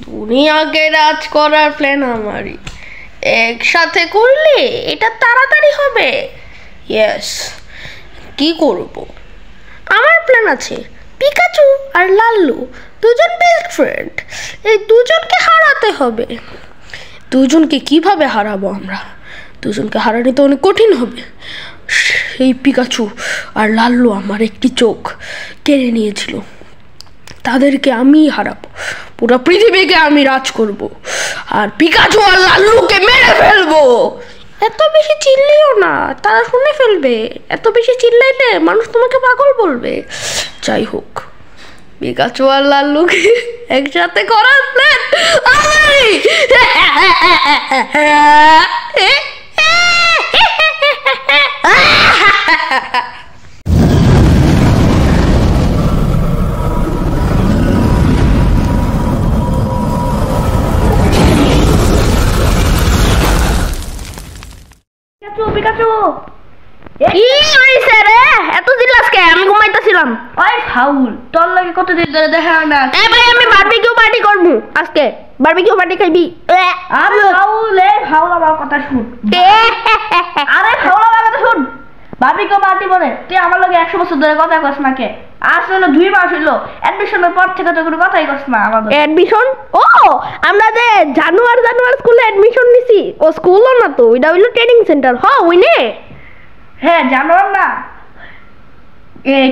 দুনিয়াকে রাজ করার প্ল্যান আমারই। একসাথে করলে এটা তাড়াতাড়ি হবে। ইয়েস, কি করব? আমার প্ল্যান আছে। পিকাচু আর লাল্লু দুজন বেস্ট ফ্রেন্ড, এই দুজনকে হারাতে হবে। দুজনকে কিভাবে হারাবো আমরা? দুজনকে হারানো তো অনেক কঠিন হবে। সেই পিকাচু আর লাল্লু আমার একটি চোখ কেড়ে নিয়েছিল, তাদেরকে আমি হারাবো। পুরো পৃথিবীকে আমি রাজ করব আর পিকাচু আর লাল্লুকে মেরে ফেলবো। এত বেশি চিল্লিও না, তারা শুনে ফেলবে। এত বেশি চিল্লাইলে মানুষ তোমাকে পাগল বলবে। যাই হোক, পিকাচু আর লাল্লুকে একসাথে করার প্ল্যান আমারই। পিকাচু, কি হইছে রে? এত চিল্লাস কে? আমি ঘুমাইতেছিলাম। ওই ফাউল, তোর লাগে কতদিন ধরে দেখা হয় না। এ ভাই, আমি বারবিকিউ পার্টি করব আজকে। বারবিকিউ পার্টি খাইবি? আরে ফাউল, ফাউল আমার কথা শুন। আরে ফাউল আমার কথা শুন। বারবিকিউ পার্টি বলে তুই আমার লগে 100 বছর ধরে কথা কস না কে? আজ হলো 2 মাস হইলো অ্যাডমিশনের পর থেকে তো কোনো কথাই কস না আমাদের। অ্যাডমিশন? ও, আমরা যে জানুয়ার স্কুলে অ্যাডমিশন নিছি, ও স্কুলও না তো, এটা হইলো ট্রেনিং সেন্টার। হ ওইনে। হ্যাঁ জানোয়ার না,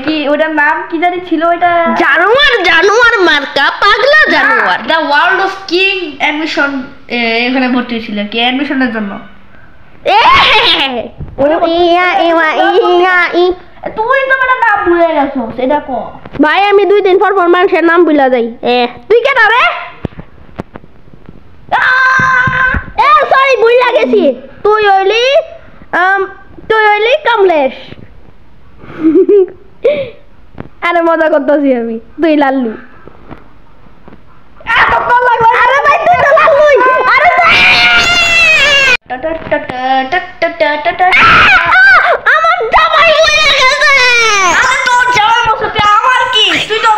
কি ওটার নাম কি জানি ছিল? ওইটা জানুয়ার মার্কা, পাগলা জানুয়ার। The world of king admission, এখানে ভর্তি হয়েছিল কি অ্যাডমিশনের জন্য। তুই তো মানে নাম ভুলে গেছো, সেটা কো ভাই। আমি 2 দিন পর মানুষের নাম ভুলা যাই। তুই কে রে? সরি, ভুলা গেছি। তুই হইলি কমলেশ। আরে মজা করতেছি আমি। তুই লাল্লু। আরে ভাই, তুই তো লাল্লুই। আরে আমার জামাই মরে গেছে। আরে তোর জামাই বসতে আমার কি? তুই তো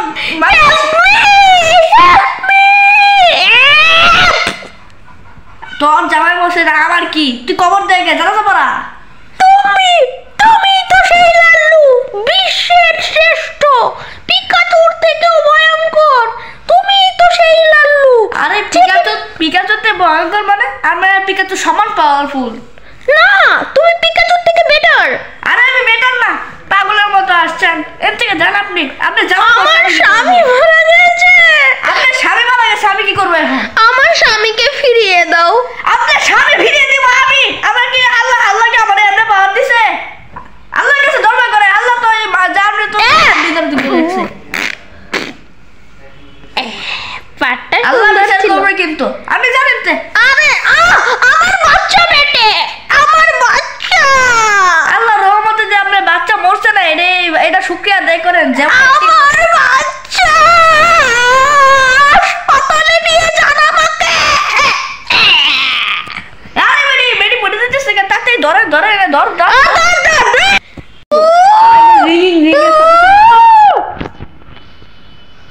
তোর জামাই বসে আমার কি? তুই কবর দেখে জানা তো পড়া। তুমি তো সেই লাল্লু, বিশ্বের শ্রেষ্ঠ, পিকাচুর থেকেও ভয়ঙ্কর। তুমি তো সেই লাল্লু। আরে পিকাচুতে ভয়ঙ্কর মানে আমরা পিকাচু সমান পাওয়ারফুল না, তুমি পিকাচুর থেকে বেটার। আরে আমি বেটার না, পাগলের মতো আসছেন। এর থেকে জান আপনি আমার স্বামী মারা গেছে। আপনার স্বামী মারা গেছে, আমি কি করবো এখন? আমার স্বামীকে ফিরিয়ে দাও। আপনার স্বামী ফিরিয়ে দিব আমি? আমার কি আল্লাহকে আমার এমনি পাওয়ার দিছে? আল্লাহর কাছে দরবার করে, আল্লাহ তো এই জানরে তো ভিতরে ঢুকে রাখছে। আল্লাহ বিচার করবে কিন্তু, আপনি জানেন তো। আরে আমার বাচ্চা বেটে, আমার বাচ্চা। আল্লাহ রহমতে যে আপনার বাচ্চা মরছে না, এটা শুকরিয়া আদায় করেন। আমার বাচ্চা হাসপাতালে নিয়ে যান আমাকে। আরে বেটি পড়ে যাচ্ছে, তাড়াতাড়ি ধর।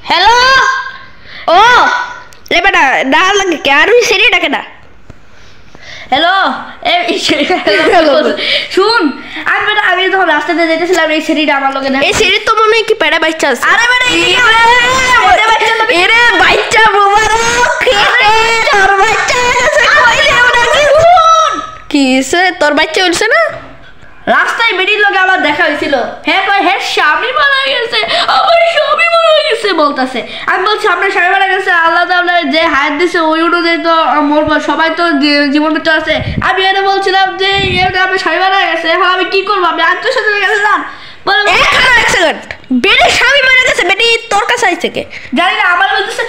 হ্যালো, ও রে বেটা, ডাল লাগে কে? আর ওই সেরি ডাকে না। হ্যালো, শুন, আমি যখন রাস্তাতে যেতেছিলাম, এই সেরিটা আমার লগে এই সেরি তো মনে হয় কি পেড়া বাচ্চা আছে। আরে এরে বাচ্চা মুবারক, তোর বাচ্চা আছে। কি হইছে? তোর বাচ্চা হইছে না? রাস্তায় বেটির লগে আমার দেখা হয়েছিল। হ্যাঁ স্বামী মারা গেছে, আমার স্বামী মারা গেছে বলতেছে। আমি বলছি আপনার স্বামী মারা গেছে, আল্লাহ তাআলা যে হায়াত দিছে ওই অনুযায়ী তো মরবো, সবাই তো জীবন বেঁচে আছে। আমি এটা বলছিলাম যে আপনার স্বামী মারা গেছে, এখন আমি কি করবো? আমি আত্মীয়স্বজনের কাছে যান। এক সেকেন্ড, বেটির স্বামী মারা গেছে, বেটি তোর কাছে আইছে কে? জানি না, আমার বলতেছে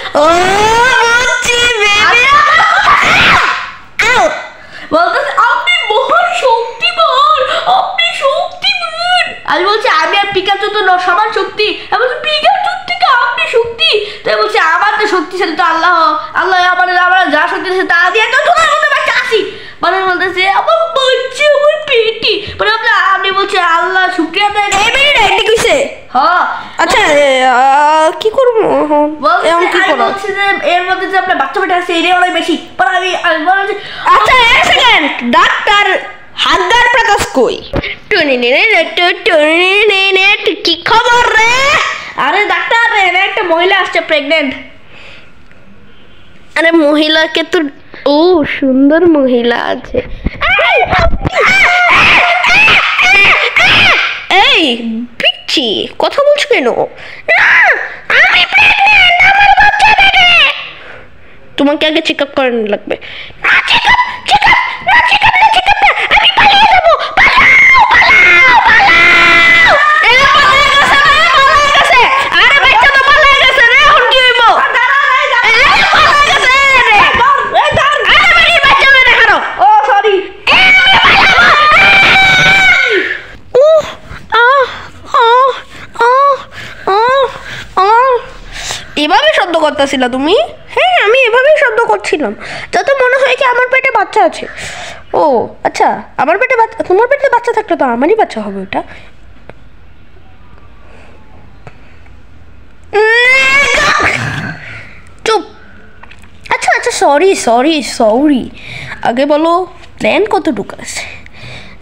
বলতেছে আপনি মহান শক্তিমান, আপনি শক্তিমান। আমি বলছি আমি আর পিকাচু তো সমান শক্তি। আমি বলছি পিকাচুর থেকে আপনি শক্তি। তাই বলছি আমার তো শক্তিশালী তো আল্লাহ আমাদের, আমরা যা শক্তি আছে তা দিয়ে তো তোমার মধ্যে বাচ্চা আসি। মানে বলতেছে আমার বাচ্চা, আমার পেটি। মানে আপনি বলছে আল্লাহ শুক্রিয়া দেয়। এই বেটি কইছে হ্যাঁ আচ্ছা কি করবো এখন? এখন কি করবো? বলছি যে এর মধ্যে যে আপনার বাচ্চা বেটা আছে এটাই অনেক বেশি আমি বলছি আচ্ছা এক সেকেন্ড, ডাক্তার হাগার প্রকাশ কই? কি খবর রে? আরে ডাক্তার এখানে একটা মহিলা আসছে প্রেগনেন্ট। আরে মহিলাকে তো, ও সুন্দর মহিলা আছে। এই পিচ্ছি কথা বলছো কেন? আমি প্রেগন্যান্ট, আমার বাচ্চা দেবে। তোমাকে আগে চেক আপ করানো লাগবে। না চেক আপ না, আমি পালিয়ে যাবো। পালাও পালাও পালাও। এরা পালিয়ে গেছে রে, পালিয়ে গেছে। আরে বাচ্চা তো পালিয়ে গেছে রে, এখন কি হইব? পালিয়ে গেছে রে। আরে বাড়ির বাচ্চা মেরে খারো। ও সরি এভাবে শব্দ করতেছিল তুমি? হ্যাঁ আমি এভাবেই শব্দ করছিলাম, যাতে মনে হয় কি আমার পেটে বাচ্চা আছে। ও আচ্ছা, আমার পেটে বাচ্চা, তোমার পেটে বাচ্চা থাকলে তো আমারই বাচ্চা হবে ওটা। চুপ। আচ্ছা আচ্ছা সরি সরি সরি, আগে বলো প্ল্যান কতটুকু আছে?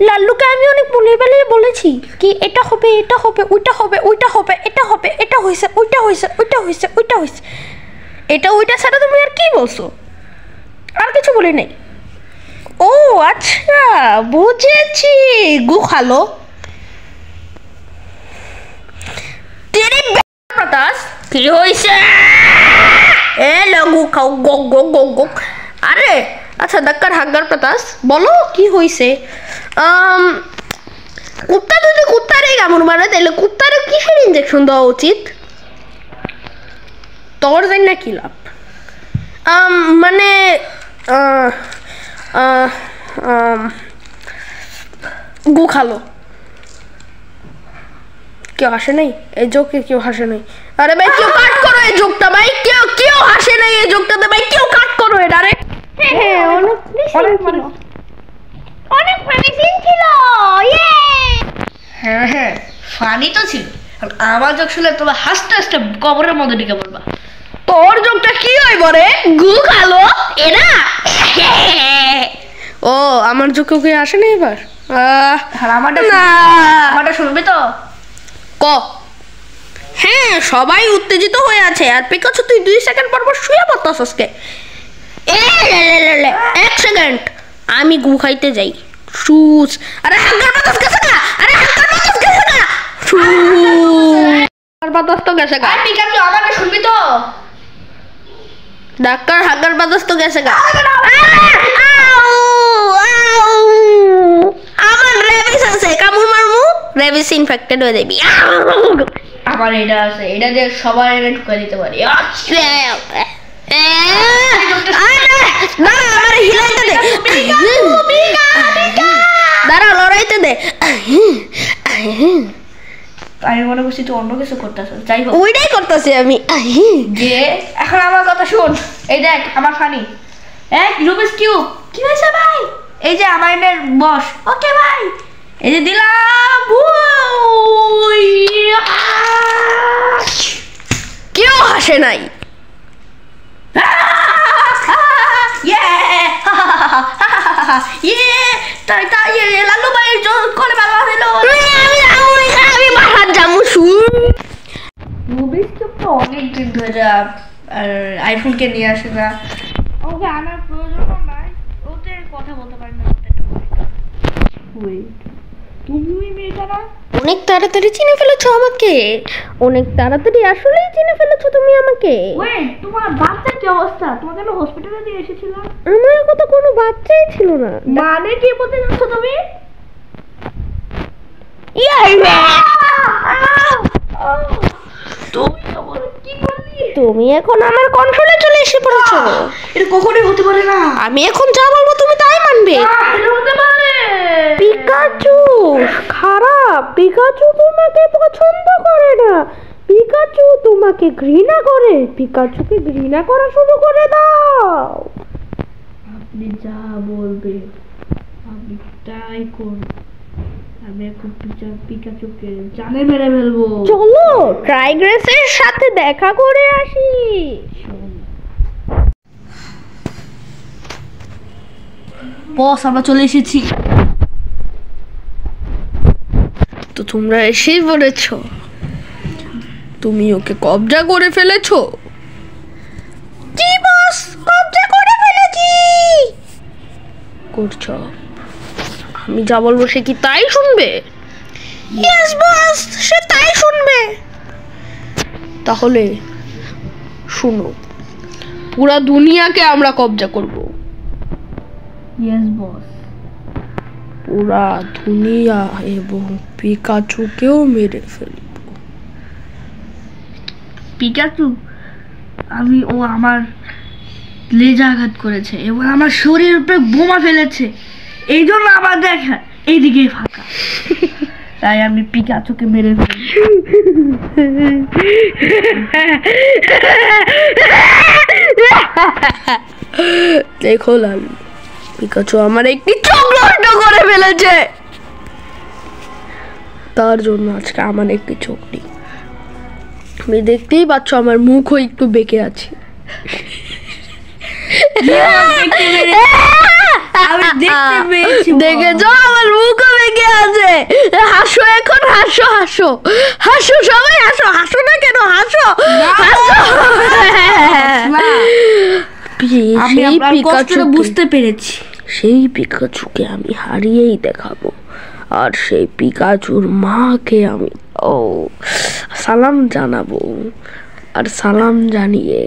লাল্লুকে আমি অনেক বলে বলেছি কি এটা হবে, এটা হবে, ওইটা হবে, ওইটা হবে, এটা হবে, এটা হয়েছে, ওইটা হয়েছে, ওইটা হয়েছে, ওইটা হয়েছে। এটা ওইটা ছাড়া তুমি আর কি বলছো? আর কিছু বলি নাই। ও আচ্ছা বুঝেছি, গু খালো। বাতাস কি হয়েছে? এ লগু খাও গো গো গো গো। আরে আচ্ছা ডাক্তার হাগার বাতাস বলো কি হয়েছে? কুত্তা যদি কুত্তারে কামড় মারে তাহলে কুত্তারে কিসের ইঞ্জেকশন দেওয়া উচিত? তোর জানি না কি লাভ? মানে গু খালো। কেউ হাসে নাই এই জোকে? কেউ হাসে নাই? আরে ভাই কেউ কাট করো এই জোকটা ভাই, কেউ হাসে নাই এই জোকটাতে ভাই, কেউ কাট করো এটা। আরে হ্যাঁ অনেক ফানি সিন ছিল। হ্যাঁ হ্যাঁ ফানি তো ছিল। আমার যোগ শুনে তোমরা হাসতে হাসতে কবরের মধ্যে ঢুকে পড়বা। তোর জোকটা কি হইব রে? গু খালো এরা। ও আমার জোকে ওকে আসে না এবার? আমারটা শুনবি তো? ক। হ্যাঁ সবাই উত্তেজিত হয়ে আছে, আর পিকাচু তুই 2 সেকেন্ড পর পর শুয়ে পড়তাছস কে? এক সেকেন্ড, আমি গু খাইতে যাই। শুস। আরে হাগার বাতাস গেছে গা। আরে হাগার বাতাস গেছে গা। হাগার বাতাস তো গেছে গা। পিকাচু আমারটা শুনবি তো? ডাক্তার হাগার বাতাস তো গেছে গা। আমার রেবিস আছে, কামড় মারমু রেবিস ইনফেক্টেড হয়ে যাবি। আমার এটা আছে, এটা দিয়ে সবাই এনে ঢুকে দিতে পারি। আমার হিলাইতে দে, দাঁড়া লড়াইতে দে। আমি মনে করছি তুই অন্য কিছু করতেছ। যাই হোক ওইটাই করতেছি আমি। যে এখন আমার কথা শুন, এই দেখ আমার ফানি এক রুবিস কিউব। কি হয়েছে ভাই? এই যে আমার এনের বস। ওকে ভাই এই যে দিলাম। কেউ হাসে নাই। লালু ভাইয়ের জোর করে ভালো হলো। আমি বাহার যাবো। রুবিস কিউব তো অনেক দিন ধরে আইফোনকে নিয়ে আসে না, ওকে আনার প্রয়োজনও নাই। ওতে কথা বলতে পারি না। তুমি ওই মেয়েটা না? অনেক তাড়াতাড়ি চিনে ফেলেছো আমাকে, অনেক তাড়াতাড়ি আসলেই চিনে ফেলেছো তুমি আমাকে। ওয়েট, তোমার বাচ্চার কি অবস্থা? তোমাকে আমি হসপিটালে দিয়ে এসেছিলাম। আমার কথা কোনো বাচ্চাই ছিল না। মানে কি বলতে যাচ্ছ তুমি? তুমি এখন আমার কন্ট্রোলে চলে এসে পড়েছো। এটা কখনোই হতে পারে না। আমি এখন যা বলবো তুমি তাই মানবে। এটা হতে পারে। পিকাচু খারাপ, পিকাচু তোমাকে পছন্দ করে না, পিকাচু তোমাকে ঘৃণা করে। পিকাচুকে ঘৃণা করা শুরু করে দাও। আপনি যা বলবেন আমি তাই করব। আমি এখন পিকাচুকে জানে মেরে ফেলবো। চলো টাইগ্রেসের সাথে দেখা করে আসি। বস আমরা চলে এসেছি। তো তোমরা এসেই বলেছ, তুমি ওকে কবজা করে ফেলেছো? জি বস, কবজা করে ফেলেছি। করছো, আমি যা বলবো সে কি তাই শুনবে? ইয়েস বস, সে তাই শুনবে। তাহলে শুনো, পুরা দুনিয়াকে আমরা কবজা করব। Yes boss. পুরা দুনিয়া এবং পিকাচুকেও মেরে ফেলব। পিকাচু ও আমার লেজে আঘাত করেছে এবং আমার শরীরের উপরে বোমা ফেলেছে, এই জন্য আমার দেখা এইদিকে ফাঁকা। তাই আমি পিকাচুকে মেরে ফেলি। দেখো লালু, পিকাচু আমার একটি চোখ নষ্ট করে ফেলেছে। তার জন্য আজকে আমার একটি চোখ নেই। তুমি দেখতেই পাচ্ছ আমার মুখও একটু বেঁকে আছে। দেখেছো আমার মুখও বেঁকে আছে। হাসো এখন, হাসো হাসো হাসো, সবাই হাসো। হাসো না কেন, হাসো সেই পিকাচু বুঝতে পেরেছি। সেই পিকাচুকে আমি হারিয়েই দেখাবো। আর সেই পিকাচুর মাকে আমি সালাম জানাবো। আর সালাম জানিয়ে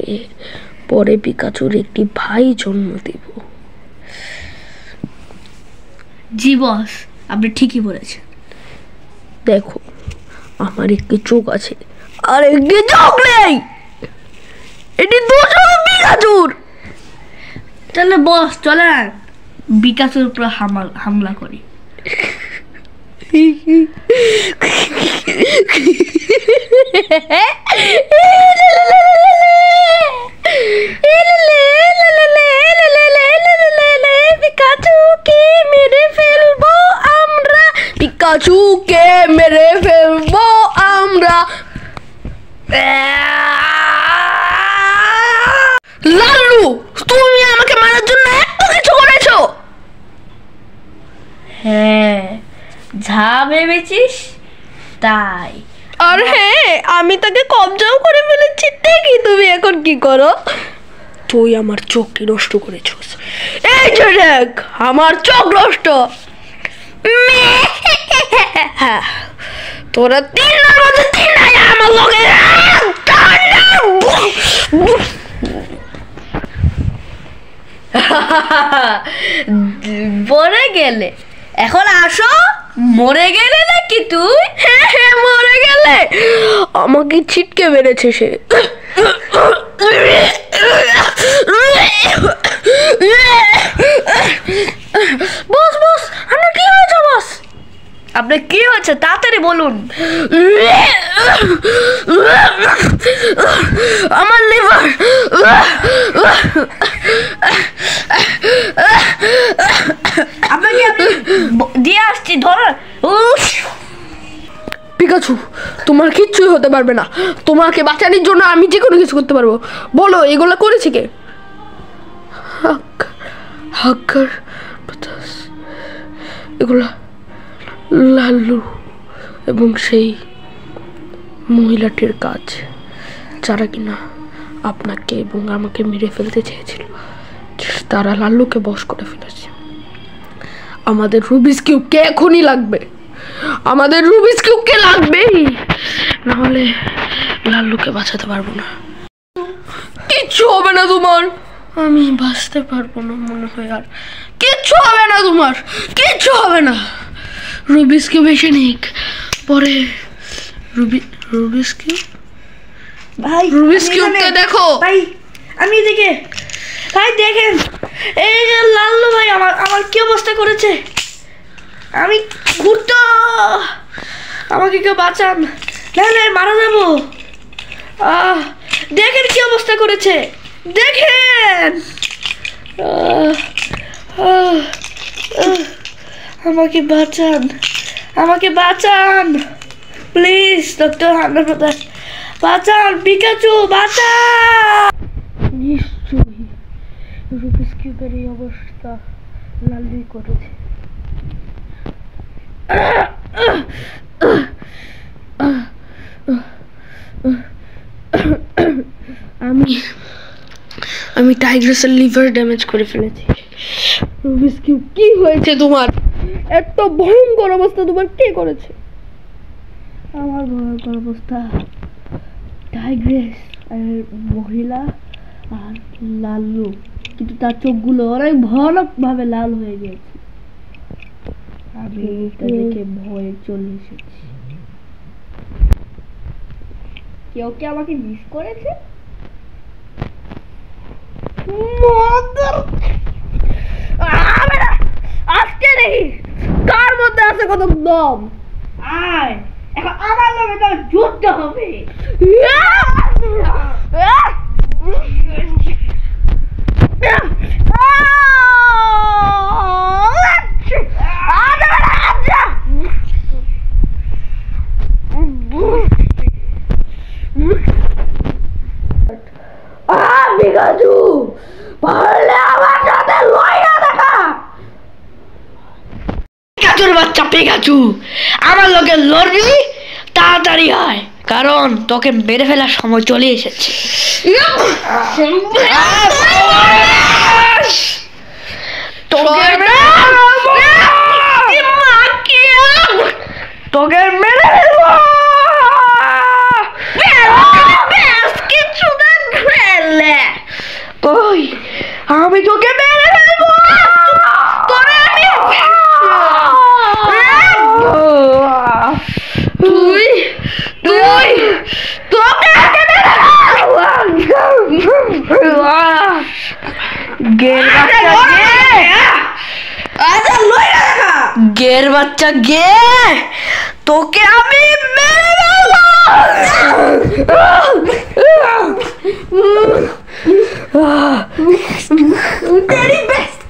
পরে পিকাচুর একটি ভাই জন্ম দেব। জি বস, আপনি ঠিকই বলেছেন। দেখো আমার একটি চোখ আছে আর একটি চোখ নেই। এটি দুজন পিকাচুর। তাহলে বস চলেন পিকাচুর উপর হামলা করি। পিকাচুকে মেরে ফেলবো আমরা, পিকাচুকে মেরে ফেলবো আমরা। লালু, তুমি আমাকে মারার জন্য এত কিছু করেছো? হ্যাঁ, যা ভেবেছিস তাই। আর হ্যাঁ, আমি তাকে কবজাও করে ফেলেছি। দেখি তুমি এখন কি করো। তুই আমার চোখকে নষ্ট করেছিস। এই যে দেখ, আমার চোখ নষ্ট। তোরা তিনটার মধ্যে তিনটাই আমার লগে মরে গেলে। এখন আসো, মরে গেলে নাকি তুই? হ্যাঁ হ্যাঁ, মরে গেলে। আমাকে ছিটকে মেরেছে সে। বস বস, আমার কি হয়েছে বস? আপনার কি হয়েছে তাড়াতাড়ি বলুন। আমার লিভার। আপনাকে আমি দিয়ে আসছি, ধরুন। পিকাচু, তোমার কিচ্ছুই হতে পারবে না। তোমাকে বাঁচানোর জন্য আমি যে কোনো কিছু করতে পারবো। বলো এগুলো করেছে কে? হাক্কার বাতাস, এগুলা লালু এবং সেই মহিলাটির কাজ, যারা কিনা আপনাকে এবং আমাকে মেরে ফেলতে চেয়েছিল। তারা লাল্লুকে বশ করে ফেলেছে। আমাদের রুবিস কিউবকে এখনই লাগবে। আমাদের রুবিস কিউবকে লাগবেই, নাহলে লাল্লুকে বাঁচাতে পারবো না। কিচ্ছু হবে না তোমার। আমি বাঁচতে পারবো না মনে হয়। আর কিচ্ছু হবে না তোমার, কিচ্ছু হবে না। রুবিস কিউব এসে নিক পরে। রুবিস কিউব, ভাই রুবিস কিউবকে দেখো ভাই। আমি এদিকে ভাই, দেখেন এই যে লাল্লু ভাই আমার কি অবস্থা করেছে। আমি ঘুরতো, আমাকে কেউ বাঁচান, নাহলে মারা যাবো। দেখেন কি অবস্থা করেছে, দেখেন। আমাকে বাঁচান, আমাকে বাঁচান প্লিজ, ডক্টর হান্নার প্রধান বাঁচান, পিকাচু বাঁচান। নিশ্চয়ই রুবিক্স কিউবের এই অবস্থা লালুই করেছে। আমি টাইগ্রাসের লিভার ড্যামেজ করে ফেলেছি। রুবিক্স কিউব, কি হয়েছে তোমার? এত ভয়ঙ্কর অবস্থা তোমার কে করেছে? আমার ভয়ঙ্কর অবস্থা টাইগ্রেস আর মহিলা আর লালু, কিন্তু তার চোখগুলো অনেক ভয়ানক ভাবে লাল হয়ে গেছে। আমি এটা দেখে ভয়ে চলে এসেছি। কেউ কি আমাকে মিস করেছে? আজকে নেই কার মধ্যে আছে কত দম। আয় এখন আমার লগে তো যুদ্ধ হবে। পিকাচু, পারলে আমার সাথে লড়াই দেখা। পিকাচুর বাচ্চা পিকাচু, আমার লোকে লড়বি, তাড়াতাড়ি আয়, কারণ তোকে মেরে ফেলার সময় চলে এসেছে। তোকে মেরে ফেলবো। ওই আমি তোকে মেরে ফেলবো। তুই তুই তোকে গের বাচ্চা গে, তোকে আমি মেরে ফেলবো। तेरी बेस्ट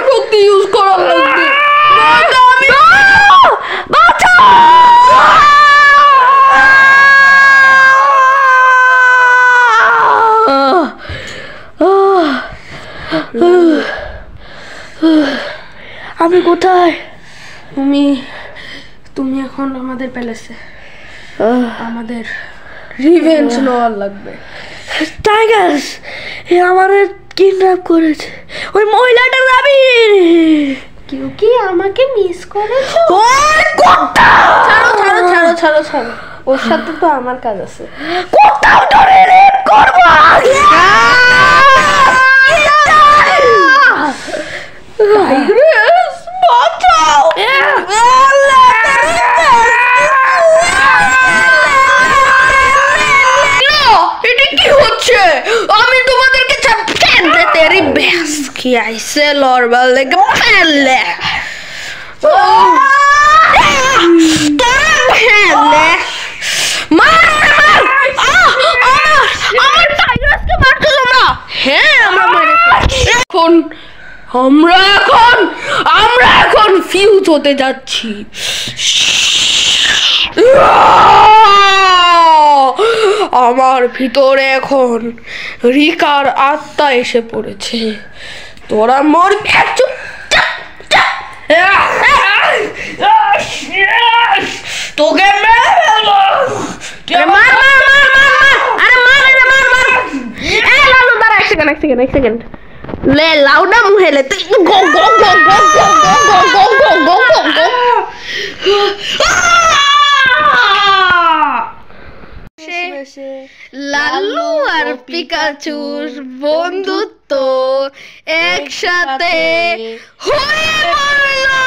शक्ति यूज करो। আমি কোথায়? তুমি এখন আমাদের প্যালেসে। আমাদের রিভেঞ্জ নেওয়ার লাগবে। টাইগার্স এ আমাদের কিডন্যাপ করেছে, ওই মহিলাটার দাবি। কেউ কি আমাকে মিস করেছো? ওই কুত্তা! ছাড়ো ছাড়ো ছাড়ো ছাড়ো ছাড়ো, ওর সাথে তো আমার কাজ আছে। কুত্তাও ধরে রেপ করবো। টাইগার্স বাঁচাও। এটা কি হচ্ছে? আমি তোমাদেরকে তেরি বেশ কি আইসে লড়বার লেগে ফেললে। আমার টাইগারকে মারছো তোমরা? হ্যাঁ আমরা এখন ফিউজ হতে যাচ্ছি। আমার ভিতরে এখন রিকার আত্মা এসে পড়েছে। তোরা মরবি। তোকে মেরে ফেলবো। মার মার মার মার, আরে মার, আরে মার মার। এই লালু দাঁড়া, এক সেকেন্ড লে, লাউডা মুহেলে তুই গো গো গো গো গো গো গো গো গো গো গো। লালু আর পিকাচুর বন্ধুত্ব একসাথে হয়ে পড়লো।